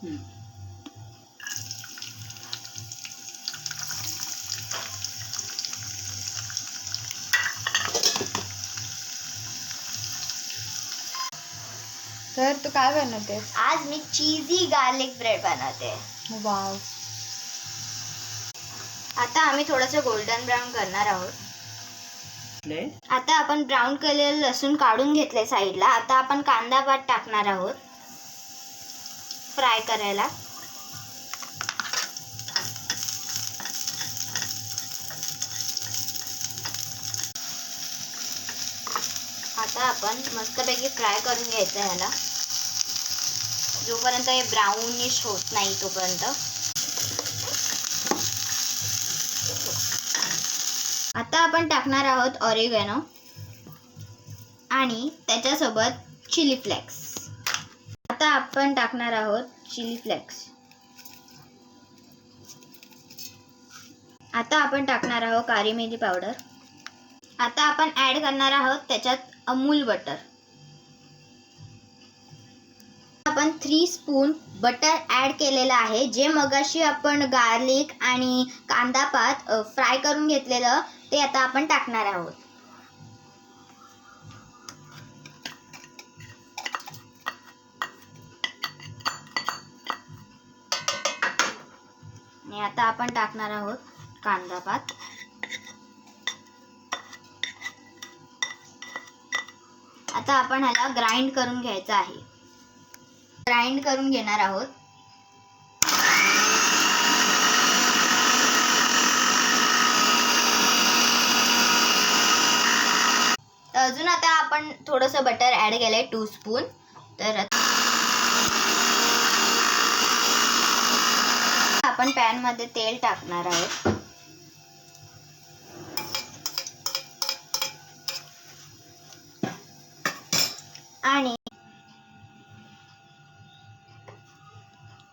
तर तू काय बनवतेस? आज मी चीजी गार्लिक ब्रेड बनवते. वाव. आता आम्ही थोडंसं गोल्डन ब्राऊन करणार आहोत. आता आपण ब्राऊन केलेलं लसूण काढून घेतले साईडला. आता आपण कांदा पात टाकणार आहोत फ्राय करायला. आता आपण मस्तपैकी फ्राय करून घ्यायचं ह्याला, जोपर्यंत हे ब्राउनिश होत नाही तोपर्यंत. आता आपण टाकणार आहोत ऑरिगॅनो आणि त्याच्यासोबत चिली फ्लेक्स. आता आपण टाकणार आहोत चिली फ्लेक्स. आता आपण टाकणार आहोत काळी मिरी पावडर. आता आपण ॲड करणार आहोत त्याच्यात अमूल बटर. आपण 3 स्पून बटर ॲड केलेलं आहे, जे मगाशी आपण गार्लिक आणि कांदा पात फ्राय करून घेतलेलं ते आता आपण टाकणार आहोत. आणि आता आपण टाकणार आहोत कांदा पात. आता आपण ह्याला ग्राइंड करून घ्यायचं आहे. ग्राइंड करून घेणार आहोत. अजून आता आपण थोडंसं बटर ॲड केलंय 2 स्पून. तर आपण पॅन मध्ये तेल टाकणार आहोत. आणि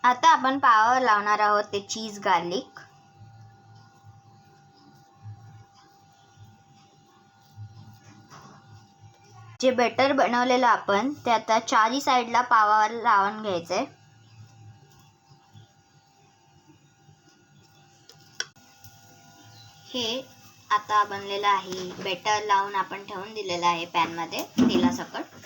आता आपण पावावर लावणार आहोत ते चीज गार्लिक. जे बटर बनवलेलं आपण ते आता चारी साईडला पावावर लावून घ्यायचंय. हे आता बनलेलं आहे. बटर लावून आपण ठेवून दिलेलं आहे पॅन मध्ये तेलासकट.